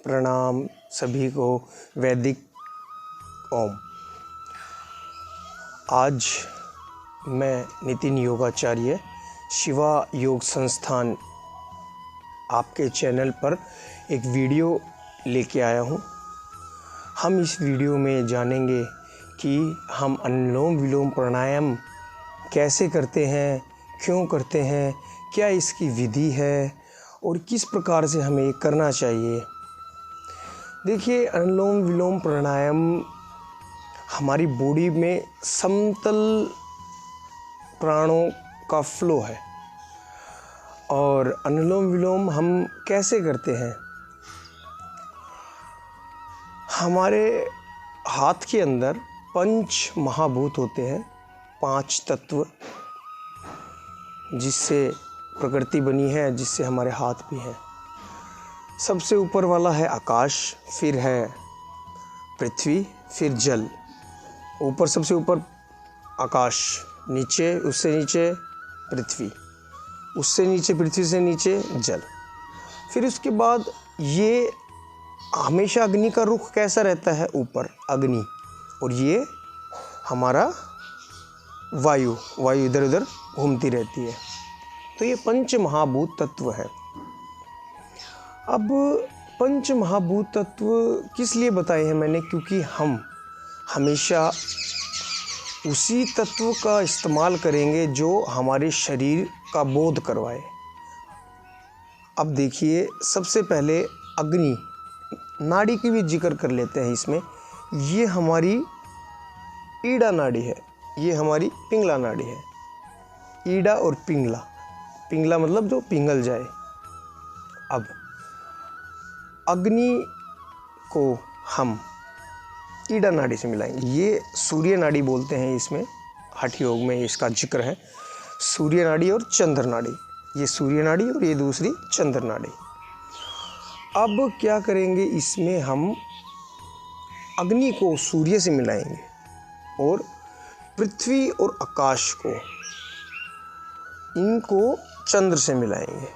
प्रणाम सभी को। वैदिक ओम। आज मैं नितिन योगाचार्य शिवा योग संस्थान आपके चैनल पर एक वीडियो लेके आया हूँ। हम इस वीडियो में जानेंगे कि हम अनुलोम विलोम प्राणायाम कैसे करते हैं, क्यों करते हैं, क्या इसकी विधि है और किस प्रकार से हमें करना चाहिए। देखिए, अनुलोम विलोम प्राणायाम हमारी बॉडी में समतल प्राणों का फ्लो है। और अनुलोम विलोम हम कैसे करते हैं? हमारे हाथ के अंदर 5 महाभूत होते हैं, 5 तत्व जिससे प्रकृति बनी है, जिससे हमारे हाथ भी हैं। सबसे ऊपर वाला है आकाश, फिर है पृथ्वी, फिर जल। ऊपर सबसे ऊपर आकाश, नीचे उससे नीचे पृथ्वी, उससे नीचे पृथ्वी से नीचे जल। फिर उसके बाद ये हमेशा अग्नि का रुख कैसा रहता है? ऊपर अग्नि, और ये हमारा वायु इधर उधर घूमती रहती है। तो ये 5 महाभूत तत्व है। अब 5 महाभूत तत्व किस लिए बताए हैं मैंने? क्योंकि हम हमेशा उसी तत्व का इस्तेमाल करेंगे जो हमारे शरीर का बोध करवाए। अब देखिए, सबसे पहले अग्नि, नाड़ी की भी जिक्र कर लेते हैं इसमें। ये हमारी ईड़ा नाड़ी है, ये हमारी पिंगला नाड़ी है। ईड़ा और पिंगला, पिंगला मतलब जो पिंगल जाए। अब अग्नि को हम ईड़ा नाड़ी से मिलाएंगे। ये सूर्य नाड़ी बोलते हैं, इसमें हठ योग में इसका जिक्र है। सूर्य नाड़ी और चंद्र नाड़ी, ये सूर्य नाड़ी और ये दूसरी चंद्र नाड़ी। अब क्या करेंगे, इसमें हम अग्नि को सूर्य से मिलाएंगे और पृथ्वी और आकाश को, इनको चंद्र से मिलाएंगे।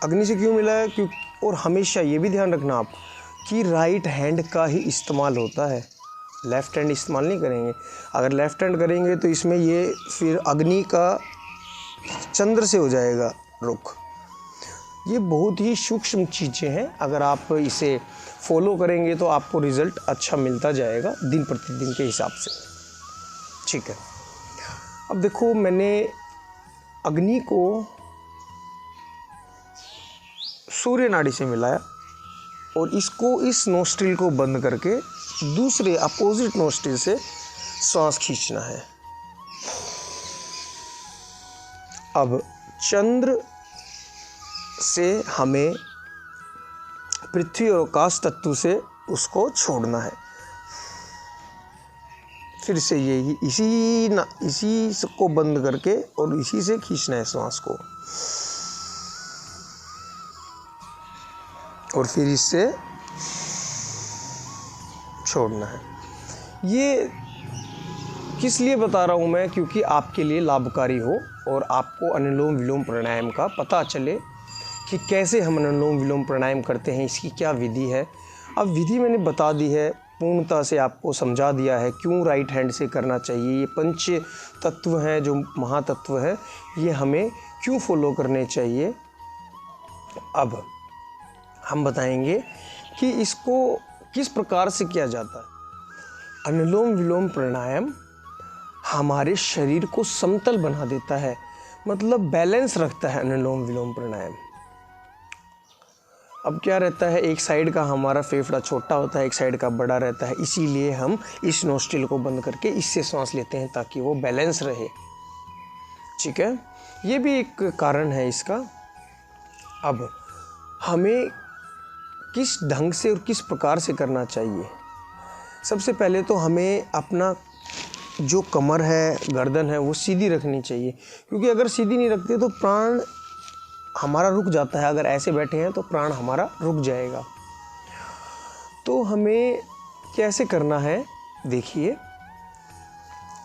अग्नि से क्यों मिलाया? क्योंकि, और हमेशा ये भी ध्यान रखना आप कि राइट हैंड का ही इस्तेमाल होता है, लेफ़्ट हैंड इस्तेमाल नहीं करेंगे। अगर लेफ़्ट हैंड करेंगे तो इसमें ये फिर अग्नि का चंद्र से हो जाएगा रुख। ये बहुत ही सूक्ष्म चीज़ें हैं। अगर आप इसे फॉलो करेंगे तो आपको रिज़ल्ट अच्छा मिलता जाएगा दिन प्रतिदिन के हिसाब से। ठीक है। अब देखो, मैंने अग्नि को सूर्य नाड़ी से मिलाया और इसको, इस नोस्ट्रिल को बंद करके दूसरे अपोजिट नोस्ट्रिल से सांस खींचना है। अब चंद्र से हमें पृथ्वी और आकाश तत्व से उसको छोड़ना है। फिर से यही इसी को बंद करके और इसी से खींचना है सांस को, और फिर इससे छोड़ना है। ये किस लिए बता रहा हूँ मैं? क्योंकि आपके लिए लाभकारी हो और आपको अनुलोम विलोम प्राणायाम का पता चले कि कैसे हम अनुलोम विलोम प्राणायाम करते हैं, इसकी क्या विधि है। अब विधि मैंने बता दी है, पूर्णतः से आपको समझा दिया है क्यों राइट हैंड से करना चाहिए। ये 5 तत्व हैं जो महातत्व है, ये हमें क्यों फॉलो करने चाहिए। अब हम बताएंगे कि इसको किस प्रकार से किया जाता है। अनुलोम विलोम प्राणायाम हमारे शरीर को समतल बना देता है, मतलब बैलेंस रखता है अनुलोम विलोम प्राणायाम। अब क्या रहता है, एक साइड का हमारा फेफड़ा छोटा होता है, एक साइड का बड़ा रहता है, इसीलिए हम इस नोस्ट्रिल को बंद करके इससे सांस लेते हैं ताकि वो बैलेंस रहे। ठीक है, ये भी एक कारण है इसका। अब हमें किस ढंग से और किस प्रकार से करना चाहिए? सबसे पहले तो हमें अपना जो कमर है, गर्दन है, वो सीधी रखनी चाहिए। क्योंकि अगर सीधी नहीं रखते तो प्राण हमारा रुक जाता है। अगर ऐसे बैठे हैं तो प्राण हमारा रुक जाएगा। तो हमें कैसे करना है? देखिए,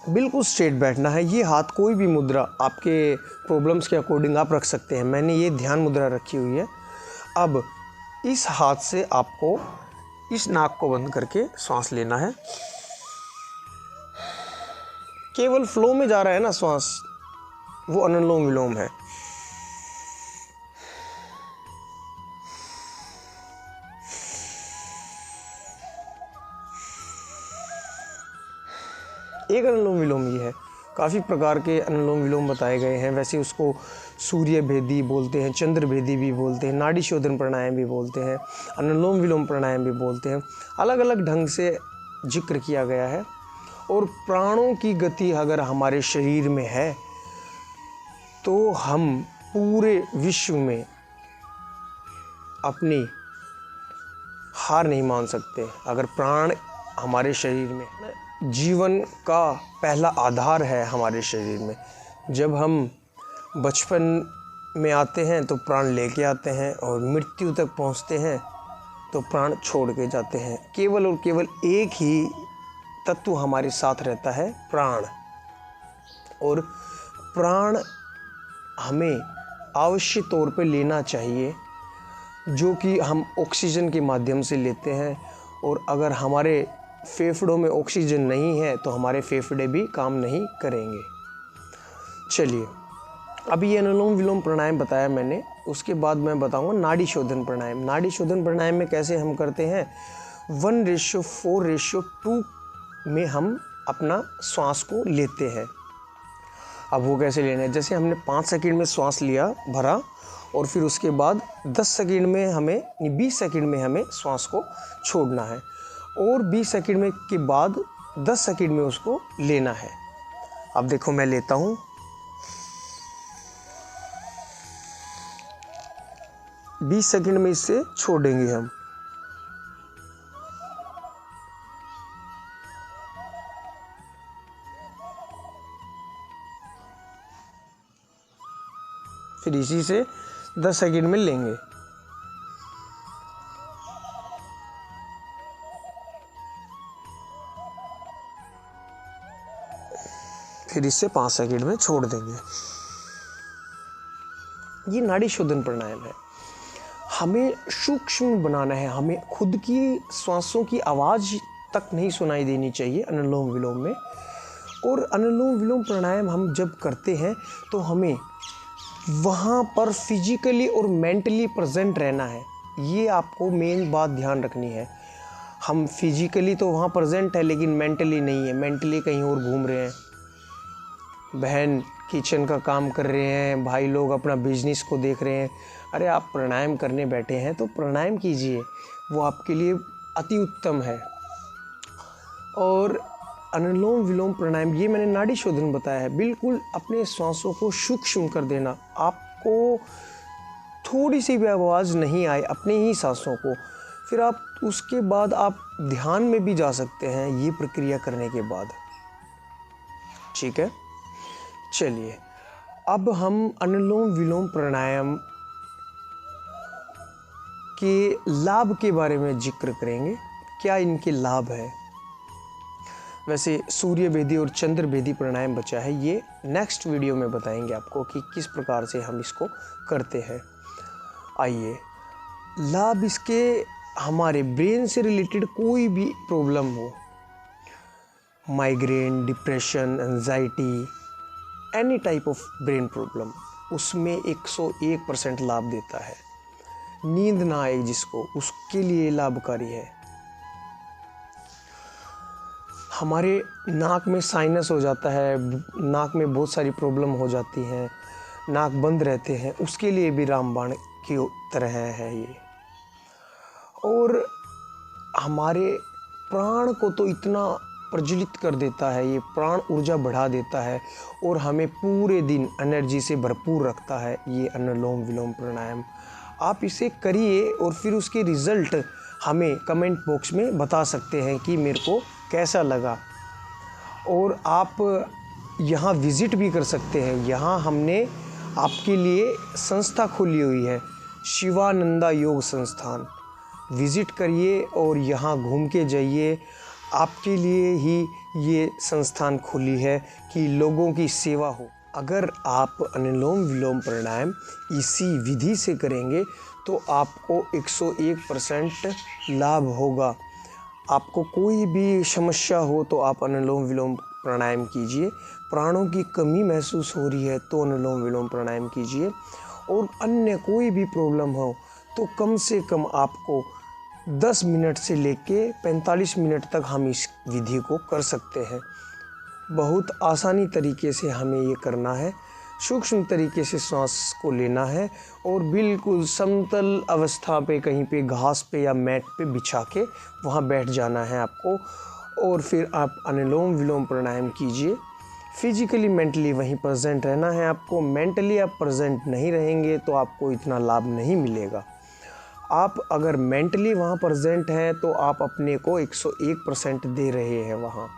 बिल्कुल स्ट्रेट बैठना है। ये हाथ कोई भी मुद्रा आपके प्रॉब्लम्स के अकॉर्डिंग आप रख सकते हैं। मैंने ये ध्यान मुद्रा रखी हुई है। अब इस हाथ से आपको इस नाक को बंद करके सांस लेना है। केवल फ्लो में जा रहा है ना सांस, वो अनुलोम विलोम है। एक अनुलोम विलोम ही है। काफ़ी प्रकार के अनुलोम विलोम बताए गए हैं। वैसे उसको सूर्य भेदी बोलते हैं, चंद्र भेदी भी बोलते हैं, नाड़ी शोधन प्राणायाम भी बोलते हैं, अनुलोम विलोम प्राणायाम भी बोलते हैं। अलग अलग ढंग से जिक्र किया गया है। और प्राणों की गति अगर हमारे शरीर में है तो हम पूरे विश्व में अपनी हार नहीं मान सकते। अगर प्राण हमारे शरीर में, जीवन का पहला आधार है हमारे शरीर में। जब हम बचपन में आते हैं तो प्राण लेके आते हैं और मृत्यु तक पहुंचते हैं तो प्राण छोड़ के जाते हैं। केवल और केवल एक ही तत्व हमारे साथ रहता है, प्राण। और प्राण हमें आवश्यक तौर पे लेना चाहिए, जो कि हम ऑक्सीजन के माध्यम से लेते हैं। और अगर हमारे फेफड़ों में ऑक्सीजन नहीं है तो हमारे फेफड़े भी काम नहीं करेंगे। चलिए, अभी ये अनुलोम विलोम प्राणायाम बताया मैंने, उसके बाद मैं बताऊंगा नाड़ी शोधन प्राणायाम। नाड़ी शोधन प्राणायाम में कैसे हम करते हैं, 1:4:2 में हम अपना श्वास को लेते हैं। अब वो कैसे लेना है, जैसे हमने 5 सेकंड में श्वास लिया, भरा, और फिर उसके बाद 10 सेकंड में हमें 20 सेकंड में हमें श्वास को छोड़ना है, और 20 सेकंड में के बाद 10 सेकंड में उसको लेना है। अब देखो मैं लेता हूँ, बीस सेकंड में इससे छोड़ेंगे हम। फिर इसी से 10 सेकंड में लेंगे। फिर इससे 5 सेकंड में छोड़ देंगे। ये नाड़ी शोधन प्राणायाम है। हमें सूक्ष्म बनाना है, हमें खुद की श्वासों की आवाज़ तक नहीं सुनाई देनी चाहिए अनुलोम विलोम में। और अनुलोम विलोम प्राणायाम हम जब करते हैं तो हमें वहाँ पर फिजिकली और मेंटली प्रेजेंट रहना है। ये आपको मेन बात ध्यान रखनी है। हम फिजिकली तो वहाँ प्रेजेंट है लेकिन मेंटली नहीं है, मेंटली कहीं और घूम रहे हैं। बहन किचन का काम कर रहे हैं, भाई लोग अपना बिजनेस को देख रहे हैं। अरे आप प्राणायाम करने बैठे हैं तो प्राणायाम कीजिए, वो आपके लिए अति उत्तम है। और अनुलोम विलोम प्राणायाम, ये मैंने नाड़ी शोधन बताया है। बिल्कुल अपने श्वासों को सूक्ष्म कर देना, आपको थोड़ी सी भी आवाज़ नहीं आए अपने ही सांसों को। फिर आप उसके बाद आप ध्यान में भी जा सकते हैं ये प्रक्रिया करने के बाद। ठीक है, चलिए अब हम अनुलोम विलोम प्राणायाम के लाभ के बारे में जिक्र करेंगे। क्या इनके लाभ है। वैसे सूर्य भेदी और चंद्र भेदी प्राणायाम बचा है, ये नेक्स्ट वीडियो में बताएंगे आपको कि किस प्रकार से हम इसको करते हैं। आइए, लाभ इसके, हमारे ब्रेन से रिलेटेड कोई भी प्रॉब्लम हो, migraine, depression, anxiety, any type of brain problem, उसमें 101% लाभ देता है। नींद ना आए जिसको, उसके लिए लाभकारी है। हमारे नाक में साइनस हो जाता है, नाक में बहुत सारी प्रॉब्लम हो जाती हैं, नाक बंद रहते हैं, उसके लिए भी रामबाण की तरह है ये। और हमारे प्राण को तो इतना प्रज्वलित कर देता है, ये प्राण ऊर्जा बढ़ा देता है और हमें पूरे दिन एनर्जी से भरपूर रखता है ये अनुलोम विलोम प्राणायाम। आप इसे करिए और फिर उसके रिज़ल्ट हमें कमेंट बॉक्स में बता सकते हैं कि मेरे को कैसा लगा। और आप यहाँ विज़िट भी कर सकते हैं। यहाँ हमने आपके लिए संस्था खोली हुई है, शिवानंदा योग संस्थान। विज़िट करिए और यहाँ घूम के जाइए। आपके लिए ही ये संस्थान खुली है कि लोगों की सेवा हो। अगर आप अनुलोम विलोम प्राणायाम इसी विधि से करेंगे तो आपको 101% लाभ होगा। आपको कोई भी समस्या हो तो आप अनुलोम विलोम प्राणायाम कीजिए। प्राणों की कमी महसूस हो रही है तो अनुलोम विलोम प्राणायाम कीजिए। और अन्य कोई भी प्रॉब्लम हो तो कम से कम आपको 10 मिनट से लेके 45 मिनट तक हम इस विधि को कर सकते हैं। बहुत आसानी तरीके से हमें ये करना है। सूक्ष्म तरीके से सांस को लेना है और बिल्कुल समतल अवस्था पे कहीं पे घास पे या मैट पे बिछा के वहाँ बैठ जाना है आपको। और फिर आप अनुलोम विलोम प्राणायाम कीजिए। फिजिकली मेंटली वहीं प्रेजेंट रहना है आपको। मेंटली आप प्रेजेंट नहीं रहेंगे तो आपको इतना लाभ नहीं मिलेगा। आप अगर मेंटली वहाँ प्रेजेंट हैं तो आप अपने को 101% दे रहे हैं वहाँ।